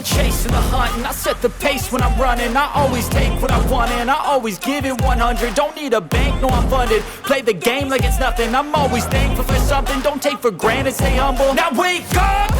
the chase and the hunt, and I set the pace when I'm running. I always take what I want and I always give it 100. Don't need a bank, no I'm funded. Play the game like it's nothing. I'm always thankful for something. Don't take for granted, stay humble. Now wake up!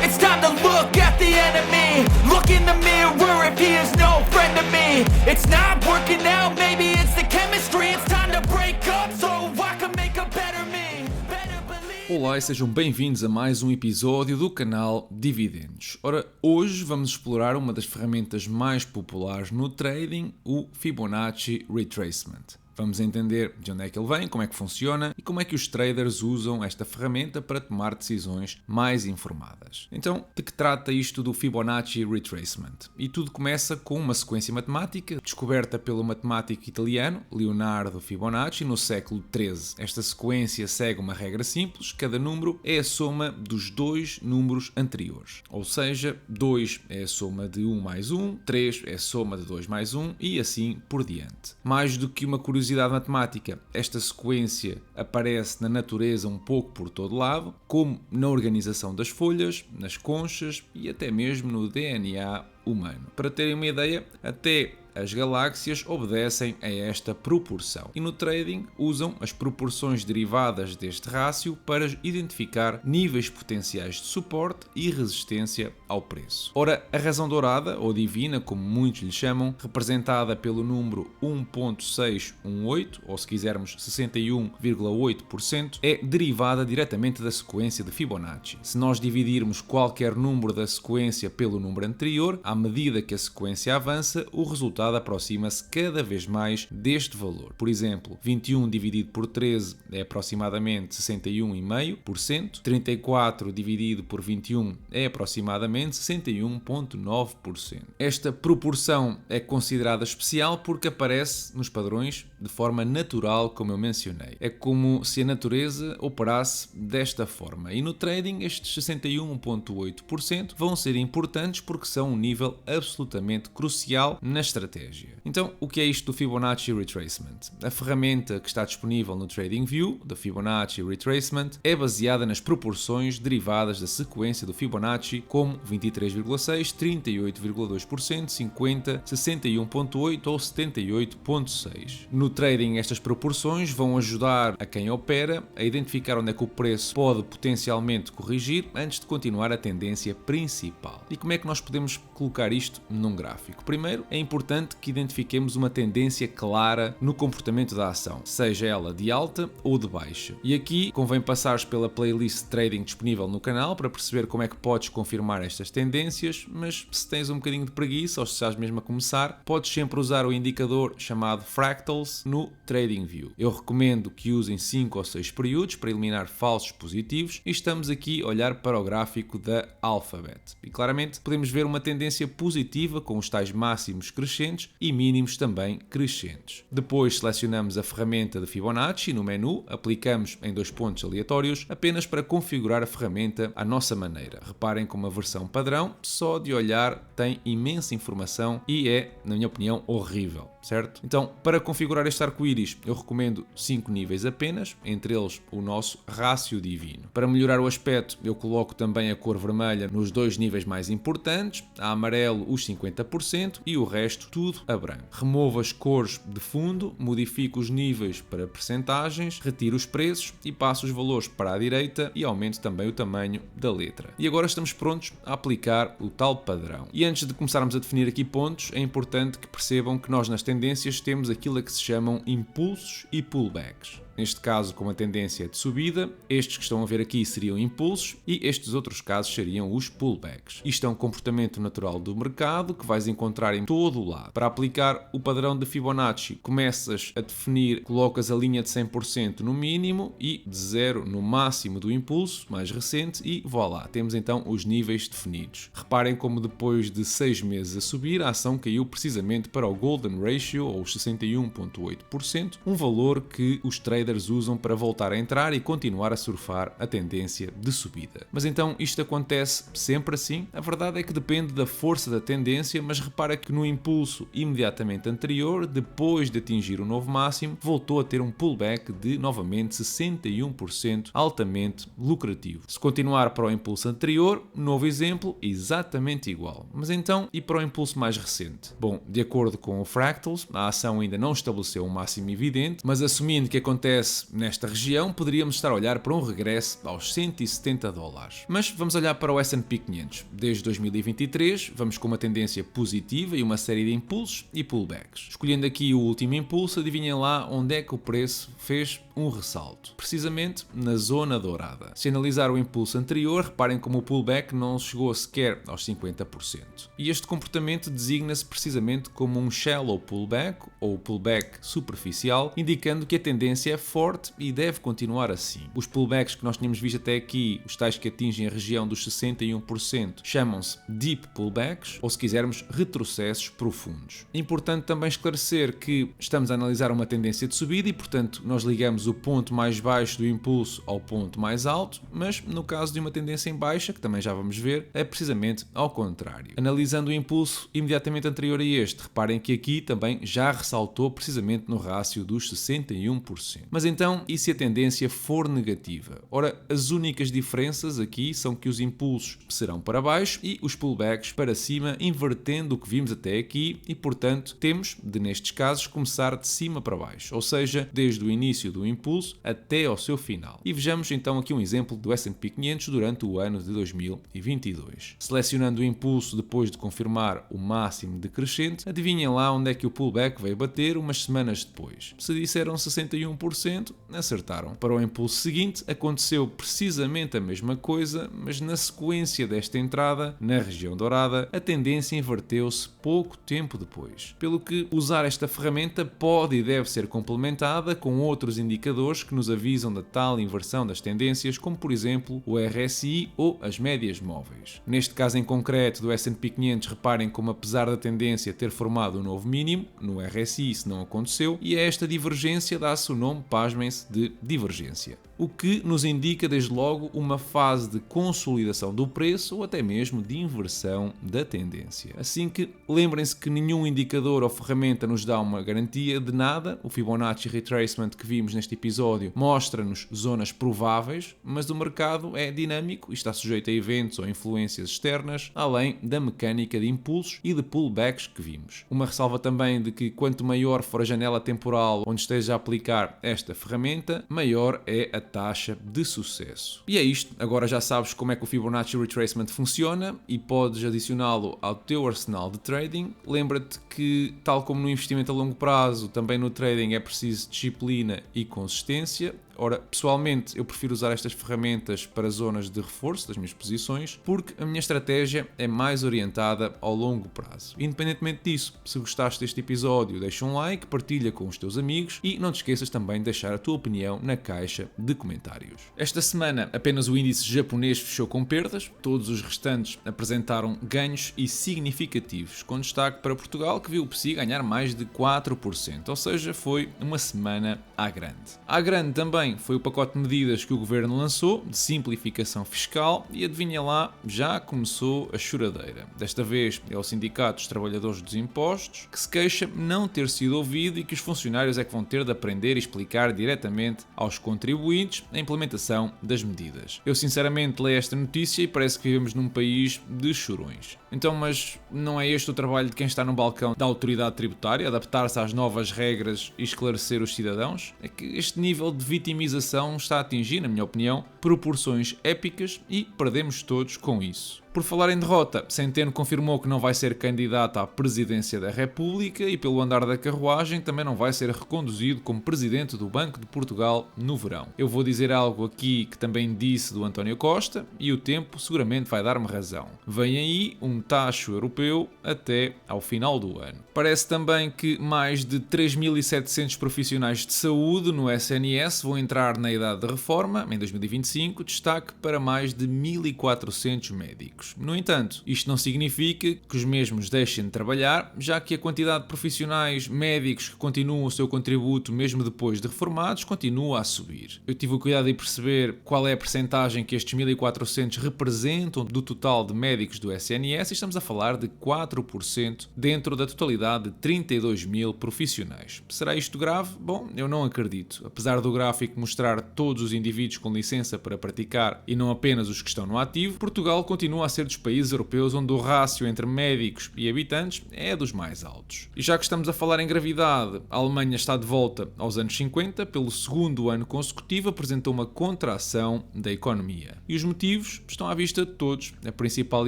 It's time to look at the enemy. Look in the mirror if he is no friend to me. It's not working out, maybe it's the chemistry. It's time to break up so I can make a better me. Better believe. Olá e sejam bem-vindos a mais um episódio do canal Dividendos. Ora, hoje vamos explorar uma das ferramentas mais populares no trading, o Fibonacci Retracement. Vamos entender de onde é que ele vem, como é que funciona e como é que os traders usam esta ferramenta para tomar decisões mais informadas. Então, de que trata isto do Fibonacci Retracement? E tudo começa com uma sequência matemática descoberta pelo matemático italiano Leonardo Fibonacci no século XIII. Esta sequência segue uma regra simples, cada número é a soma dos dois números anteriores. Ou seja, 2 é a soma de 1 mais 1, 3 é a soma de 2 mais 1 e assim por diante. Mais do que uma curiosidade matemática, esta sequência aparece na natureza um pouco por todo lado, como na organização das folhas, nas conchas e até mesmo no DNA humano. Para terem uma ideia, até as galáxias obedecem a esta proporção e no trading usam as proporções derivadas deste rácio para identificar níveis potenciais de suporte e resistência ao preço. Ora, a razão dourada, ou divina, como muitos lhe chamam, representada pelo número 1.618, ou se quisermos 61,8%, é derivada diretamente da sequência de Fibonacci. Se nós dividirmos qualquer número da sequência pelo número anterior, à medida que a sequência avança, o resultado aproxima-se cada vez mais deste valor. Por exemplo, 21 dividido por 13 é aproximadamente 61,5%, 34 dividido por 21 é aproximadamente 61,9%. Esta proporção é considerada especial porque aparece nos padrões de forma natural, como eu mencionei. É como se a natureza operasse desta forma. E no trading, estes 61,8% vão ser importantes porque são um nível absolutamente crucial na estratégia. Então, o que é isto do Fibonacci Retracement? A ferramenta que está disponível no TradingView, da Fibonacci Retracement, é baseada nas proporções derivadas da sequência do Fibonacci, como 23,6%, 38,2%, 50%, 61,8% ou 78,6%. No trading, estas proporções vão ajudar a quem opera a identificar onde é que o preço pode potencialmente corrigir antes de continuar a tendência principal. E como é que nós podemos colocar isto num gráfico? Primeiro, é importante que identifiquemos uma tendência clara no comportamento da ação, seja ela de alta ou de baixa. E aqui convém passares pela playlist de trading disponível no canal para perceber como é que podes confirmar estas tendências, mas se tens um bocadinho de preguiça ou se estás mesmo a começar, podes sempre usar o indicador chamado Fractals no TradingView. Eu recomendo que usem 5 ou 6 períodos para eliminar falsos positivos e estamos aqui a olhar para o gráfico da Alphabet. E claramente podemos ver uma tendência positiva com os tais máximos crescentes e mínimos também crescentes. Depois selecionamos a ferramenta de Fibonacci no menu, aplicamos em 2 pontos aleatórios apenas para configurar a ferramenta à nossa maneira. Reparem como a versão padrão, só de olhar, tem imensa informação e é, na minha opinião, horrível, certo? Então, para configurar este arco-íris, eu recomendo 5 níveis apenas, entre eles o nosso rácio divino. Para melhorar o aspecto, eu coloco também a cor vermelha nos 2 níveis mais importantes, a amarelo os 50% e o resto tudo a branco. Removo as cores de fundo, modifico os níveis para percentagens, retiro os preços e passo os valores para a direita e aumento também o tamanho da letra. E agora estamos prontos a aplicar o tal padrão. E antes de começarmos a definir aqui pontos, é importante que percebam que nós nas tendências temos aquilo a que se chamam impulsos e pullbacks. Neste caso, com a tendência de subida, estes que estão a ver aqui seriam impulsos e estes outros casos seriam os pullbacks. Isto é um comportamento natural do mercado que vais encontrar em todo o lado. Para aplicar o padrão de Fibonacci, começas a definir, colocas a linha de 100% no mínimo e de 0 no máximo do impulso mais recente e voilá, temos então os níveis definidos. Reparem como depois de 6 meses a subir, a ação caiu precisamente para o Golden Ratio, ou os 61,8%, um valor que os traders traders usam para voltar a entrar e continuar a surfar a tendência de subida. Mas então isto acontece sempre assim? A verdade é que depende da força da tendência, mas repara que no impulso imediatamente anterior, depois de atingir o novo máximo, voltou a ter um pullback de novamente 61%, altamente lucrativo. Se continuar para o impulso anterior, novo exemplo, exatamente igual. Mas então, e para o impulso mais recente? Bom, de acordo com o Fractals, a ação ainda não estabeleceu um máximo evidente, mas assumindo que acontece nesta região, poderíamos estar a olhar para um regresso aos $170. Mas vamos olhar para o S&P 500. Desde 2023, vamos com uma tendência positiva e uma série de impulsos e pullbacks. Escolhendo aqui o último impulso, adivinhem lá onde é que o preço fez um ressalto. Precisamente na zona dourada. Se analisar o impulso anterior, reparem como o pullback não chegou sequer aos 50%. E este comportamento designa-se precisamente como um shallow pullback ou pullback superficial, indicando que a tendência é forte e deve continuar assim. Os pullbacks que nós tínhamos visto até aqui, os tais que atingem a região dos 61%, chamam-se deep pullbacks, ou se quisermos, retrocessos profundos. É importante também esclarecer que estamos a analisar uma tendência de subida e, portanto, nós ligamos o ponto mais baixo do impulso ao ponto mais alto, mas no caso de uma tendência em baixa, que também já vamos ver, é precisamente ao contrário. Analisando o impulso imediatamente anterior a este, reparem que aqui também já ressaltou precisamente no rácio dos 61%. Mas então, e se a tendência for negativa? Ora, as únicas diferenças aqui são que os impulsos serão para baixo e os pullbacks para cima, invertendo o que vimos até aqui e, portanto, temos de, nestes casos, começar de cima para baixo, ou seja, desde o início do impulso até ao seu final. E vejamos então aqui um exemplo do S&P 500 durante o ano de 2022. Selecionando o impulso depois de confirmar o máximo decrescente, adivinhem lá onde é que o pullback veio bater umas semanas depois. Se disseram 61%, acertaram. Para o impulso seguinte, aconteceu precisamente a mesma coisa, mas na sequência desta entrada, na região dourada, a tendência inverteu-se pouco tempo depois. Pelo que usar esta ferramenta pode e deve ser complementada com outros indicadores que nos avisam da tal inversão das tendências, como por exemplo o RSI ou as médias móveis. Neste caso em concreto do S&P 500, reparem como apesar da tendência ter formado um novo mínimo, no RSI isso não aconteceu, e a esta divergência dá-se o nome, pasmem-se, de divergência. O que nos indica desde logo uma fase de consolidação do preço ou até mesmo de inversão da tendência. Assim que lembrem-se que nenhum indicador ou ferramenta nos dá uma garantia de nada. O Fibonacci Retracement que vimos neste episódio mostra-nos zonas prováveis, mas o mercado é dinâmico e está sujeito a eventos ou influências externas, além da mecânica de impulsos e de pullbacks que vimos. Uma ressalva também de que quanto maior for a janela temporal onde esteja a aplicar esta ferramenta, maior é a taxa de sucesso. E é isto, agora já sabes como é que o Fibonacci Retracement funciona e podes adicioná-lo ao teu arsenal de trading. Lembra-te que, tal como no investimento a longo prazo, também no trading é preciso disciplina e consistência. Ora, pessoalmente eu prefiro usar estas ferramentas para zonas de reforço das minhas posições porque a minha estratégia é mais orientada ao longo prazo. Independentemente disso, se gostaste deste episódio, deixa um like, partilha com os teus amigos e não te esqueças também de deixar a tua opinião na caixa de comentários. Esta semana apenas o índice japonês fechou com perdas, todos os restantes apresentaram ganhos e significativos, com destaque para Portugal que viu o PSI ganhar mais de 4%, ou seja, foi uma semana à grande. À grande também foi o pacote de medidas que o governo lançou de simplificação fiscal e adivinha lá, já começou a choradeira. Desta vez é o Sindicato dos Trabalhadores dos Impostos que se queixa não ter sido ouvido e que os funcionários é que vão ter de aprender e explicar diretamente aos contribuintes a implementação das medidas. Eu sinceramente leio esta notícia e parece que vivemos num país de chorões. Então, mas não é este o trabalho de quem está no balcão da autoridade tributária, adaptar-se às novas regras e esclarecer os cidadãos? É que este nível de vitimização está a atingir, na minha opinião, proporções épicas e perdemos todos com isso. Por falar em derrota, Centeno confirmou que não vai ser candidato à presidência da República e, pelo andar da carruagem, também não vai ser reconduzido como presidente do Banco de Portugal no verão. Eu vou dizer algo aqui que também disse do António Costa e o tempo seguramente vai dar-me razão. Vem aí um tacho europeu até ao final do ano. Parece também que mais de 3.700 profissionais de saúde no SNS vão entrar na idade de reforma em 2025, destaque para mais de 1.400 médicos. médicos. No entanto, isto não significa que os mesmos deixem de trabalhar, já que a quantidade de profissionais médicos que continuam o seu contributo mesmo depois de reformados continua a subir. Eu tive o cuidado de perceber qual é a percentagem que estes 1.400 representam do total de médicos do SNS e estamos a falar de 4% dentro da totalidade de 32 mil profissionais. Será isto grave? Bom, eu não acredito. Apesar do gráfico mostrar todos os indivíduos com licença para praticar e não apenas os que estão no ativo, Portugal continua a ser dos países europeus onde o rácio entre médicos e habitantes é dos mais altos. E já que estamos a falar em gravidade, a Alemanha está de volta aos anos 50, pelo segundo ano consecutivo apresentou uma contração da economia. E os motivos estão à vista de todos. A principal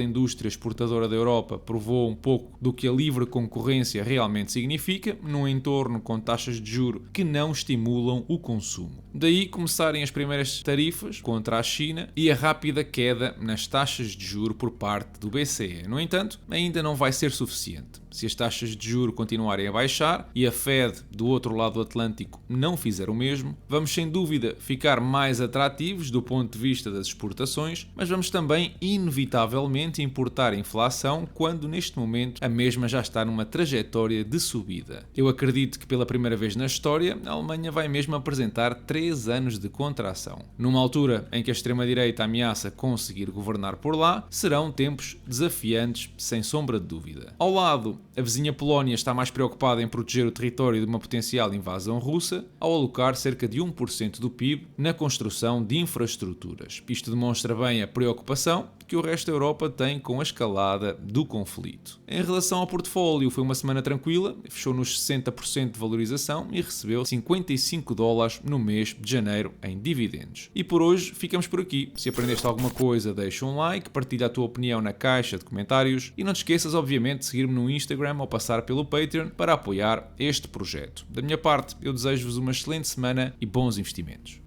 indústria exportadora da Europa provou um pouco do que a livre concorrência realmente significa, num entorno com taxas de juro que não estimulam o consumo. Daí começarem as primeiras tarifas contra a China e a rápida queda nas taxas de juro por parte do BCE. No entanto, ainda não vai ser suficiente. Se as taxas de juro continuarem a baixar e a Fed do outro lado do Atlântico não fizer o mesmo, vamos sem dúvida ficar mais atrativos do ponto de vista das exportações, mas vamos também inevitavelmente importar inflação quando neste momento a mesma já está numa trajetória de subida. Eu acredito que pela primeira vez na história a Alemanha vai mesmo apresentar 3 anos de contração. Numa altura em que a extrema-direita ameaça conseguir governar por lá, serão tempos desafiantes sem sombra de dúvida. Ao lado, a vizinha Polónia está mais preocupada em proteger o território de uma potencial invasão russa ao alocar cerca de 1% do PIB na construção de infraestruturas. Isto demonstra bem a preocupação que o resto da Europa tem com a escalada do conflito. Em relação ao portfólio, foi uma semana tranquila, fechou nos 60% de valorização e recebeu $55 no mês de janeiro em dividendos. E por hoje ficamos por aqui. Se aprendeste alguma coisa, deixa um like, partilha a tua opinião na caixa de comentários e não te esqueças, obviamente, de seguir-me no Instagram ou passar pelo Patreon para apoiar este projeto. Da minha parte, eu desejo-vos uma excelente semana e bons investimentos.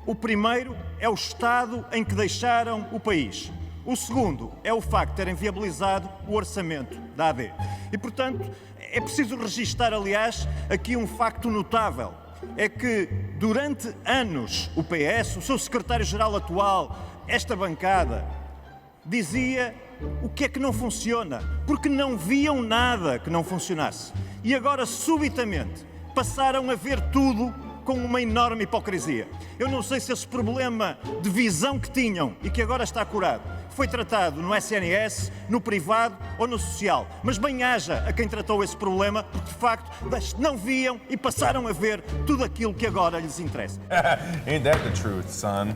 O primeiro é o estado em que deixaram o país. O segundo é o facto de terem viabilizado o orçamento da AD. E, portanto, é preciso registar, aliás, aqui um facto notável. É que, durante anos, o PS, o seu secretário-geral atual, esta bancada, dizia o que é que não funciona, porque não viam nada que não funcionasse. E agora, subitamente, passaram a ver tudo com uma enorme hipocrisia. Eu não sei se esse problema de visão que tinham e que agora está curado foi tratado no SNS, no privado ou no social. Mas bem haja a quem tratou esse problema, porque de facto não viam e passaram a ver tudo aquilo que agora lhes interessa. Ain't that the truth, son?